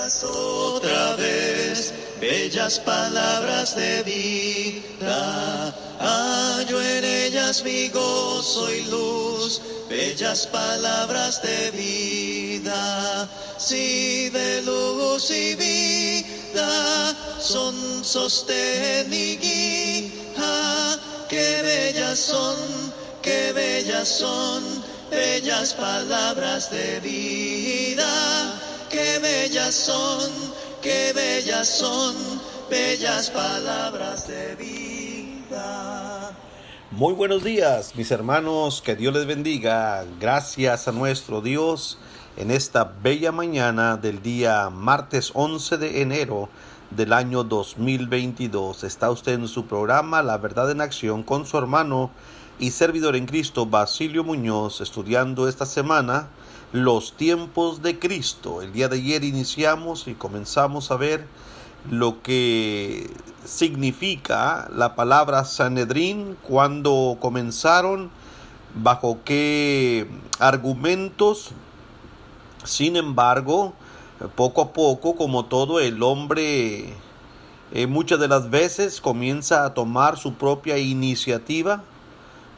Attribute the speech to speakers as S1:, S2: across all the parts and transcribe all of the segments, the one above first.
S1: bellas otra vez, bellas palabras de vida. Hallo en ellas mi gozo y luz, bellas palabras de vida. Sí, de luz y vida son sostén y guía. Qué bellas son, qué bellas son, bellas palabras de vida. Qué bellas son, qué bellas son, bellas palabras de vida.
S2: Muy buenos días, mis hermanos, que Dios les bendiga. Gracias a nuestro Dios en esta bella mañana del día martes 11 de enero del año 2022. Está usted en su programa La Verdad en Acción con su hermano y servidor en Cristo, Basilio Muñoz, estudiando esta semana los tiempos de Cristo. El día de ayer iniciamos y comenzamos a ver lo que significa la palabra Sanedrín, cuando comenzaron, bajo qué argumentos. Sin embargo, poco a poco, como todo, el hombre muchas de las veces comienza a tomar su propia iniciativa.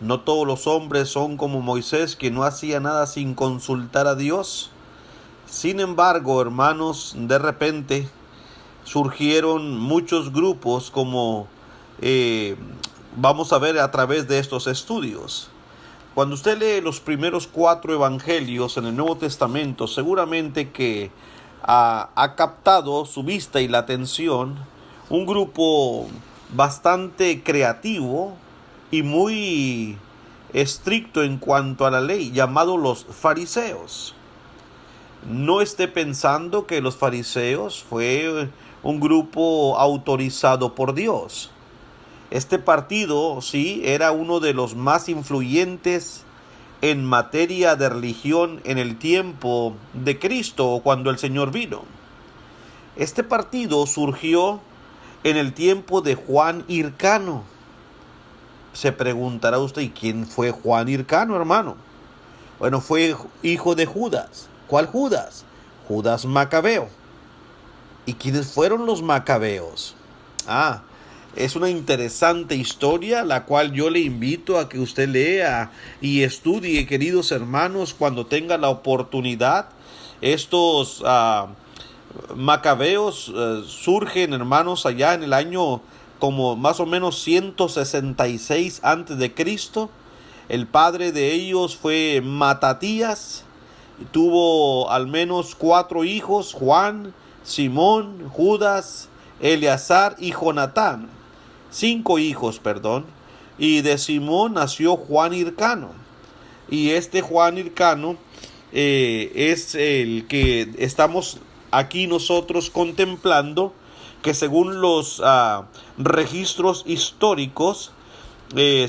S2: No todos los hombres son como Moisés, que no hacía nada sin consultar a Dios. Sin embargo, hermanos, de repente surgieron muchos grupos, como vamos a ver a través de estos estudios. Cuando usted lee los primeros 4 evangelios en el Nuevo Testamento, seguramente que ha captado su vista y la atención un grupo bastante creativo y muy estricto en cuanto a la ley, llamado los fariseos. No esté pensando que los fariseos fue un grupo autorizado por Dios. Este partido, sí, era uno de los más influyentes en materia de religión en el tiempo de Cristo, cuando el Señor vino. Este partido surgió en el tiempo de Juan Hircano. Se preguntará usted, ¿y quién fue Juan Hircano, hermano? Bueno, fue hijo de Judas. ¿Cuál Judas? Judas Macabeo. ¿Y quiénes fueron los macabeos? Es una interesante historia, la cual yo le invito a que usted lea y estudie, queridos hermanos, cuando tenga la oportunidad. Estos macabeos surgen, hermanos, allá en el año como más o menos 166 antes de Cristo. El padre de ellos fue Matatías. Tuvo al menos 4 hijos: Juan, Simón, Judas, Eleazar y Jonatán. 5 hijos, perdón. Y de Simón nació Juan Hircano. Y este Juan Hircano es el que estamos aquí nosotros contemplando, que según los registros históricos,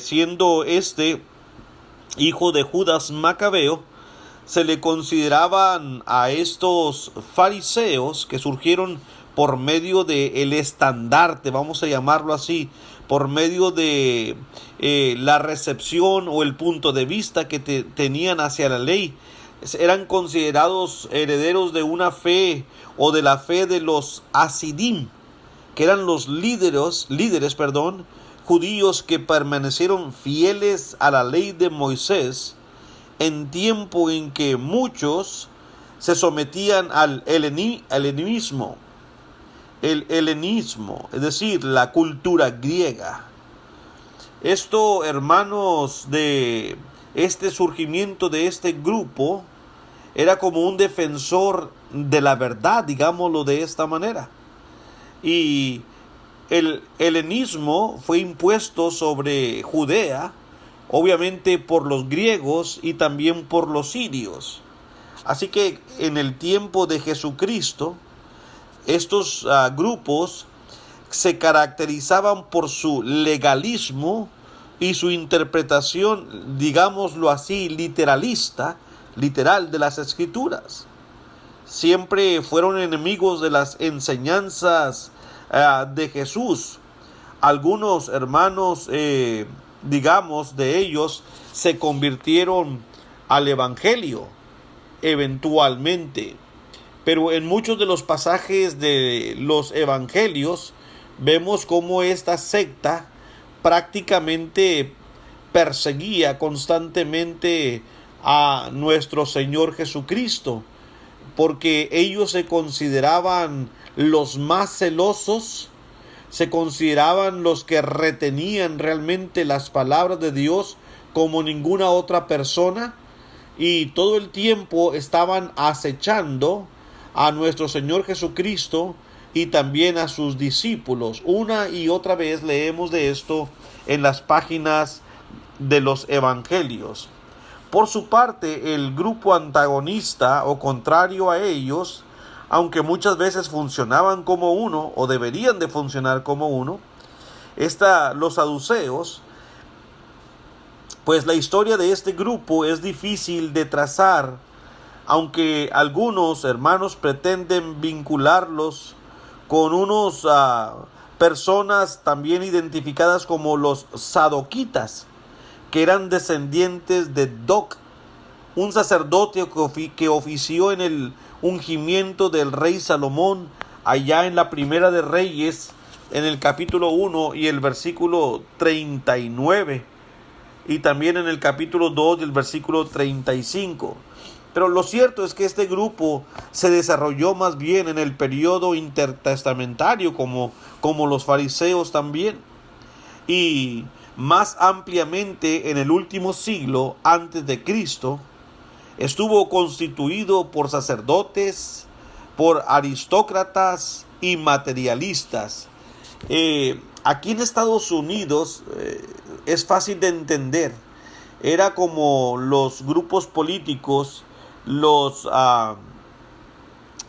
S2: siendo este hijo de Judas Macabeo, se le consideraban a estos fariseos que surgieron por medio del estandarte, vamos a llamarlo así, por medio de la recepción o el punto de vista que tenían hacia la ley. Eran considerados herederos de una fe, o de la fe de los Hasidim, que eran los líderes, judíos que permanecieron fieles a la ley de Moisés en tiempo en que muchos se sometían al helenismo. El helenismo, es decir, la cultura griega. Esto, hermanos, de este surgimiento de este grupo, era como un defensor de la verdad, digámoslo de esta manera. Y el helenismo fue impuesto sobre Judea, obviamente por los griegos y también por los sirios. Así que en el tiempo de Jesucristo, estos grupos se caracterizaban por su legalismo y su interpretación, digámoslo así, literal de las Escrituras. Siempre fueron enemigos de las enseñanzas de Jesús. Algunos hermanos, digamos, de ellos se convirtieron al Evangelio eventualmente. Pero en muchos de los pasajes de los evangelios vemos cómo esta secta prácticamente perseguía constantemente a nuestro Señor Jesucristo, porque ellos se consideraban los más celosos, se consideraban los que retenían realmente las palabras de Dios como ninguna otra persona, y todo el tiempo estaban acechando a nuestro Señor Jesucristo y también a sus discípulos. Una y otra vez leemos de esto en las páginas de los evangelios. Por su parte, el grupo antagonista o contrario a ellos, aunque muchas veces funcionaban como uno o deberían de funcionar como uno, los saduceos, pues la historia de este grupo es difícil de trazar, aunque algunos hermanos pretenden vincularlos con unos personas también identificadas como los sadoquitas, que eran descendientes de Doc, un sacerdote que ofició en el ungimiento del rey Salomón allá en la Primera de Reyes, en el capítulo 1 y el versículo 39, y también en el capítulo 2 y el versículo 35. Pero lo cierto es que este grupo se desarrolló más bien en el periodo intertestamentario, como los fariseos también, y más ampliamente en el último siglo antes de Cristo. Estuvo constituido por sacerdotes, por aristócratas y materialistas. Aquí en Estados Unidos es fácil de entender. Era como los grupos políticos,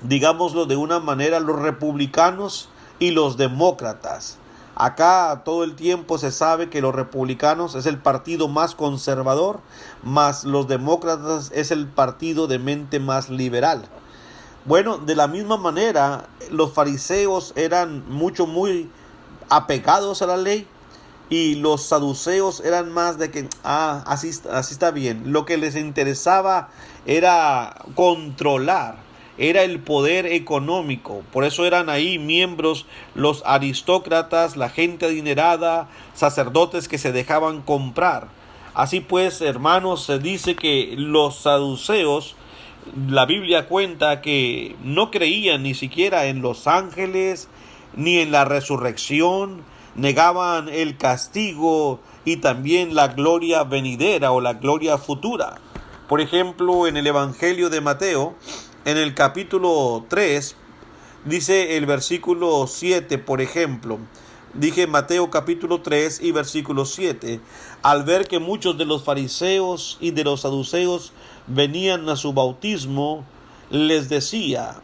S2: digámoslo de una manera, los republicanos y los demócratas. Acá todo el tiempo se sabe que los republicanos es el partido más conservador, más los demócratas es el partido de mente más liberal. Bueno, de la misma manera, los fariseos eran muy apegados a la ley, y los saduceos eran más de que, así está bien. Lo que les interesaba era controlar, era el poder económico. Por eso eran ahí miembros los aristócratas, la gente adinerada, sacerdotes que se dejaban comprar. Así pues, hermanos, se dice que los saduceos, la Biblia cuenta que no creían ni siquiera en los ángeles, ni en la resurrección, negaban el castigo y también la gloria venidera o la gloria futura. Por ejemplo, en el Evangelio de Mateo, en el capítulo 3, dice el versículo 7, por ejemplo, dije Mateo capítulo 3 y versículo 7, al ver que muchos de los fariseos y de los saduceos venían a su bautismo, les decía: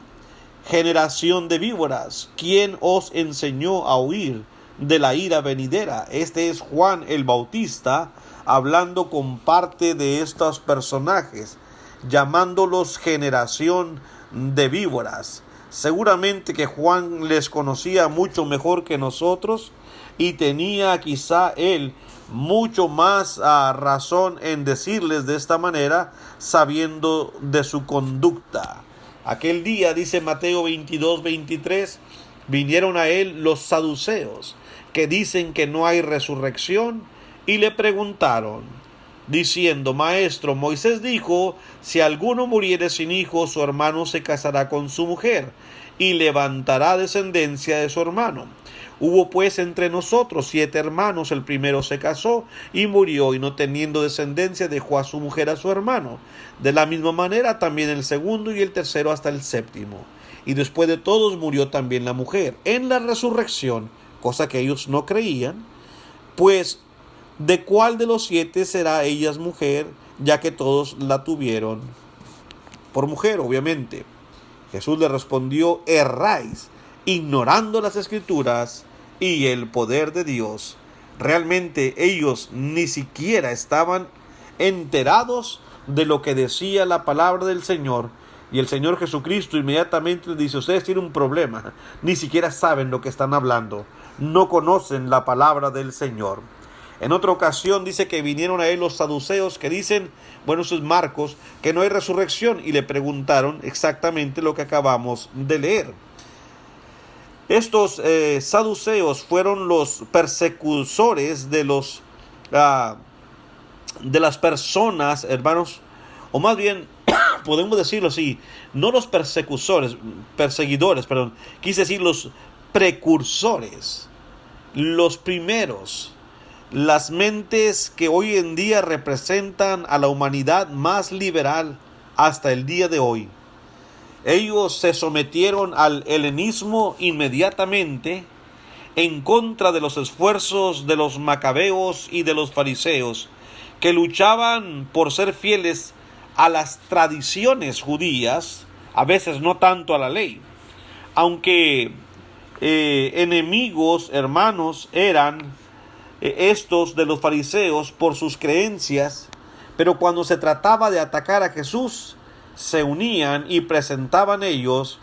S2: generación de víboras, ¿quién os enseñó a huir de la ira venidera? Este es Juan el Bautista hablando con parte de estos personajes, llamándolos generación de víboras. Seguramente que Juan les conocía mucho mejor que nosotros y tenía quizá él mucho más razón en decirles de esta manera, sabiendo de su conducta. Aquel día, dice Mateo 22:23, vinieron a él los saduceos, que dicen que no hay resurrección, y le preguntaron, diciendo: Maestro, Moisés dijo, si alguno muriere sin hijos, su hermano se casará con su mujer, y levantará descendencia de su hermano. Hubo pues entre nosotros 7 hermanos, el primero se casó y murió, y no teniendo descendencia dejó a su mujer a su hermano. De la misma manera también el segundo y el tercero hasta el séptimo. Y después de todos murió también la mujer. En la resurrección, cosa que ellos no creían, pues ¿de cuál de los 7 será ella mujer, ya que todos la tuvieron por mujer, obviamente? Jesús le respondió: erráis, ignorando las Escrituras y el poder de Dios. Realmente ellos ni siquiera estaban enterados de lo que decía la palabra del Señor. Y el Señor Jesucristo inmediatamente les dice: ustedes tienen un problema, ni siquiera saben lo que están hablando, no conocen la palabra del Señor. En otra ocasión dice que vinieron a él los saduceos que dicen, bueno, eso es Marcos, que no hay resurrección, y le preguntaron exactamente lo que acabamos de leer. Estos saduceos fueron los persecutores de las personas, hermanos, o más bien podemos decirlo así, no los perseguidores, quise decir los precursores, los primeros, las mentes que hoy en día representan a la humanidad más liberal hasta el día de hoy. Ellos se sometieron al helenismo inmediatamente en contra de los esfuerzos de los macabeos y de los fariseos, que luchaban por ser fieles a las tradiciones judías, a veces no tanto a la ley. Aunque enemigos, hermanos, eran estos de los fariseos por sus creencias, pero cuando se trataba de atacar a Jesús, se unían y presentaban ellos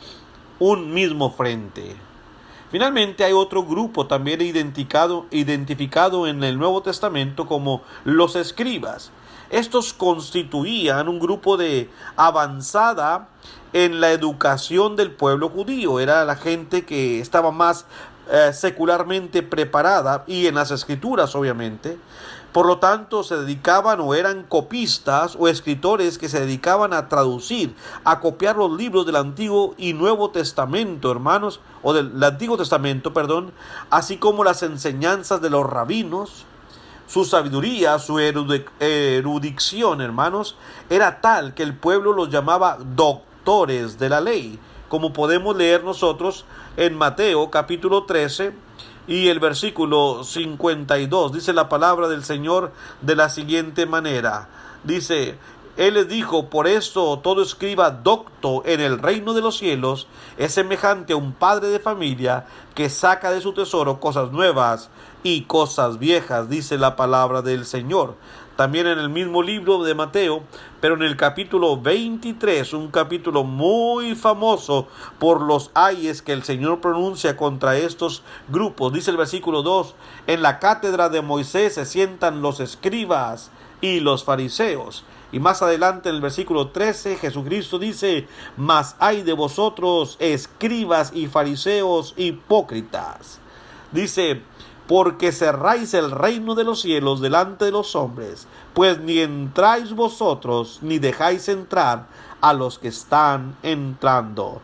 S2: un mismo frente. Finalmente hay otro grupo también identificado en el Nuevo Testamento como los escribas. Estos constituían un grupo de avanzada en la educación del pueblo judío. Era la gente que estaba más secularmente preparada y en las escrituras, obviamente. Por lo tanto, se dedicaban o eran copistas o escritores que se dedicaban a traducir, a copiar los libros del Antiguo y Nuevo Testamento, hermanos, o del Antiguo Testamento, así como las enseñanzas de los rabinos. Su sabiduría, su erudición, hermanos, era tal que el pueblo los llamaba doctores de la ley, como podemos leer nosotros en Mateo capítulo 13 y el versículo 52. Dice la palabra del Señor de la siguiente manera. Dice, Él les dijo, por esto todo escriba docto en el reino de los cielos es semejante a un padre de familia que saca de su tesoro cosas nuevas y cosas viejas, dice la palabra del Señor. También en el mismo libro de Mateo, pero en el capítulo 23, un capítulo muy famoso por los ayes que el Señor pronuncia contra estos grupos. Dice el versículo 2, en la cátedra de Moisés se sientan los escribas y los fariseos. Y más adelante en el versículo 13, Jesucristo dice, mas hay de vosotros, escribas y fariseos hipócritas. Dice, porque cerráis el reino de los cielos delante de los hombres, pues ni entráis vosotros, ni dejáis entrar a los que están entrando.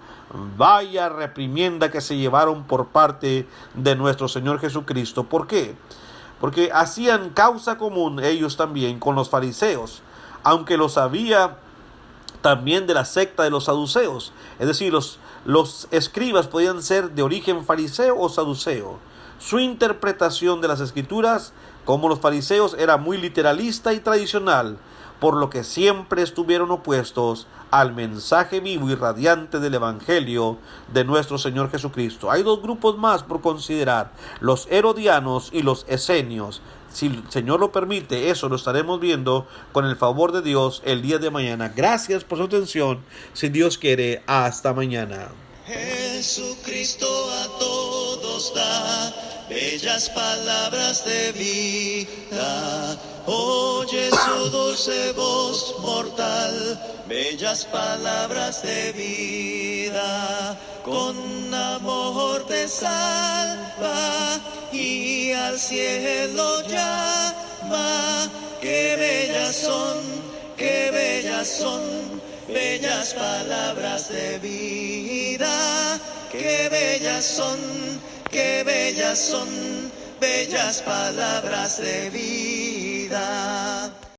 S2: Vaya reprimienda que se llevaron por parte de nuestro Señor Jesucristo. ¿Por qué? Porque hacían causa común ellos también con los fariseos, aunque los había también de la secta de los saduceos. Es decir, los escribas podían ser de origen fariseo o saduceo. Su interpretación de las escrituras, como los fariseos, era muy literalista y tradicional, por lo que siempre estuvieron opuestos al mensaje vivo y radiante del Evangelio de nuestro Señor Jesucristo. Hay dos grupos más por considerar, los herodianos y los esenios. Si el Señor lo permite, eso lo estaremos viendo con el favor de Dios el día de mañana. Gracias por su atención. Si Dios quiere, hasta mañana.
S1: Jesucristo a todos da bellas palabras de vida. Oye su dulce voz mortal, bellas palabras de vida. Con amor te salva y al cielo llama. Qué bellas son, qué bellas son, bellas palabras de vida. Qué bellas son, qué bellas son, bellas palabras de vida.